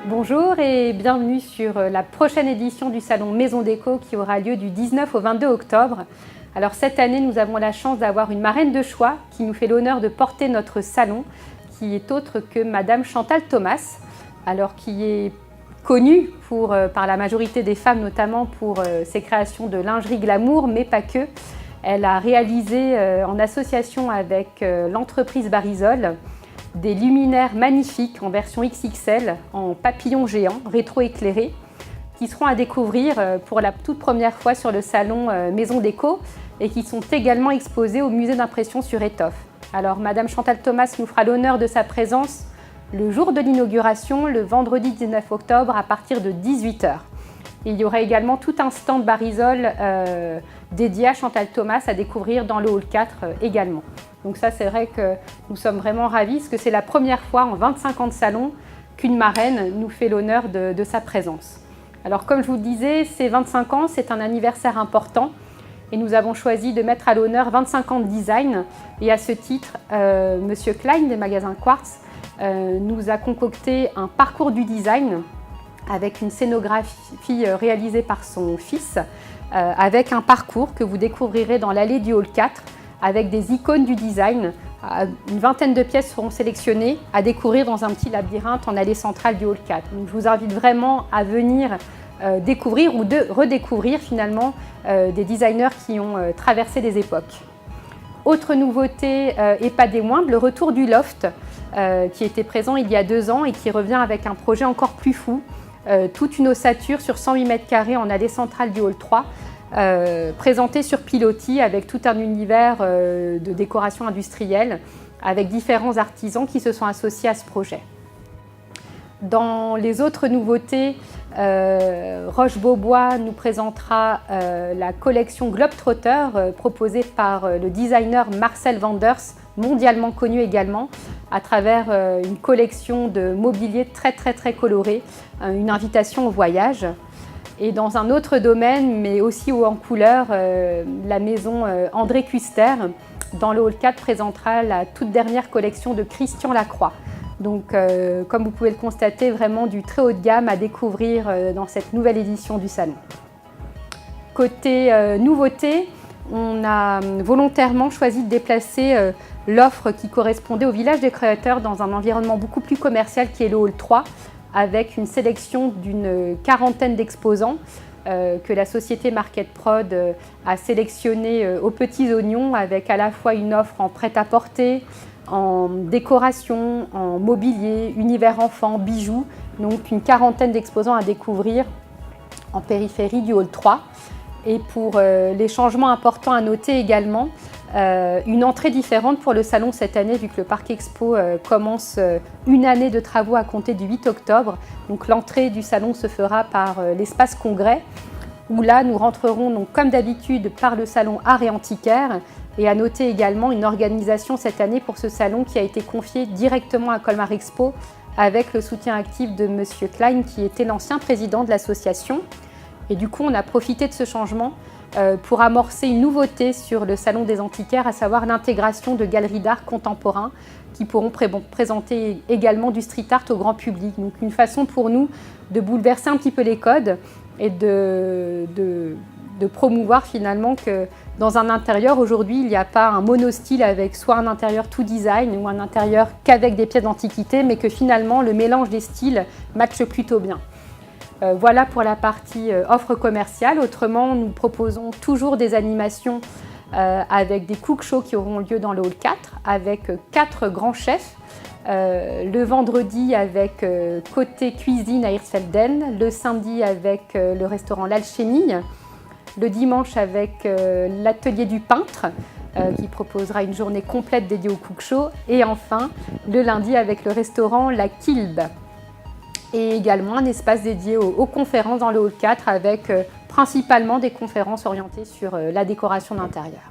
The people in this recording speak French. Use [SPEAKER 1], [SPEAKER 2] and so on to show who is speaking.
[SPEAKER 1] Bonjour et bienvenue sur la prochaine édition du salon Maison Déco qui aura lieu du 19 au 22 octobre. Alors cette année, nous avons la chance d'avoir une marraine de choix qui nous fait l'honneur de porter notre salon, qui est autre que Madame Chantal Thomas, alors qui est connue par la majorité des femmes, notamment pour ses créations de lingerie glamour, mais pas que. Elle a réalisé en association avec l'entreprise Barisol des luminaires magnifiques en version XXL, en papillon géant, rétro-éclairés, qui seront à découvrir pour la toute première fois sur le salon Maison Déco et qui sont également exposés au musée d'impression sur étoffe. Alors Madame Chantal Thomas nous fera l'honneur de sa présence le jour de l'inauguration, le vendredi 19 octobre à partir de 18 h. Il y aura également tout un stand Barisol dédié à Chantal Thomas à découvrir dans le hall 4 également. Donc ça, c'est vrai que nous sommes vraiment ravis parce que c'est la première fois en 25 ans de salon qu'une marraine nous fait l'honneur de sa présence. Alors comme je vous le disais, ces 25 ans, c'est un anniversaire important et nous avons choisi de mettre à l'honneur 25 ans de design. Et à ce titre, Monsieur Klein des magasins Quartz nous a concocté un parcours du design avec une scénographie réalisée par son fils, avec un parcours que vous découvrirez dans l'allée du hall 4, avec des icônes du design. Une vingtaine de pièces seront sélectionnées à découvrir dans un petit labyrinthe en allée centrale du hall 4. Donc, je vous invite vraiment à venir découvrir ou redécouvrir finalement des designers qui ont traversé des époques. Autre nouveauté et pas des moindres, le retour du loft qui était présent il y a 2 ans et qui revient avec un projet encore plus fou. Toute une ossature sur 108 m² en allée centrale du hall 3, présentée sur pilotis avec tout un univers de décoration industrielle, avec différents artisans qui se sont associés à ce projet. Dans les autres nouveautés, Roche-Beaubois nous présentera la collection Globetrotter proposée par le designer Marcel Wanders, mondialement connu également, à travers une collection de mobilier très coloré, une invitation au voyage. Et dans un autre domaine, mais aussi haut en couleur, la maison André Custer, dans le hall 4, présentera la toute dernière collection de Christian Lacroix. Donc, comme vous pouvez le constater, vraiment du très haut de gamme à découvrir dans cette nouvelle édition du salon. Côté nouveauté, on a volontairement choisi de déplacer l'offre qui correspondait au village des créateurs dans un environnement beaucoup plus commercial qui est le hall 3, avec une sélection d'une quarantaine d'exposants que la société Market Prod a sélectionné aux petits oignons, avec à la fois une offre en prêt-à-porter, en décoration, en mobilier, univers enfants, bijoux, donc une quarantaine d'exposants à découvrir en périphérie du hall 3. Et pour les changements importants à noter également, une entrée différente pour le salon cette année, vu que le Parc Expo commence une année de travaux à compter du 8 octobre. Donc l'entrée du salon se fera par l'espace congrès, où là nous rentrerons donc, comme d'habitude par le salon art et antiquaire. Et à noter également une organisation cette année pour ce salon qui a été confiée directement à Colmar Expo avec le soutien actif de Monsieur Klein, qui était l'ancien président de l'association. Et du coup, on a profité de ce changement pour amorcer une nouveauté sur le salon des antiquaires, à savoir l'intégration de galeries d'art contemporain qui pourront présenter également du street art au grand public. Donc une façon pour nous de bouleverser un petit peu les codes et de promouvoir finalement que dans un intérieur, aujourd'hui, il n'y a pas un monostyle avec soit un intérieur tout design ou un intérieur qu'avec des pièces d'antiquité, mais que finalement le mélange des styles matche plutôt bien. Voilà pour la partie offre commerciale. Autrement, nous proposons toujours des animations avec des cook shows qui auront lieu dans le hall 4, avec 4 grands chefs. Le vendredi avec Côté Cuisine à Hirsfelden, le samedi avec le restaurant L'Alchimie, le dimanche avec l'atelier du peintre qui proposera une journée complète dédiée au cook show, et enfin le lundi avec le restaurant La Kilb. Et également un espace dédié aux conférences dans le hall 4 avec principalement des conférences orientées sur la décoration d'intérieur.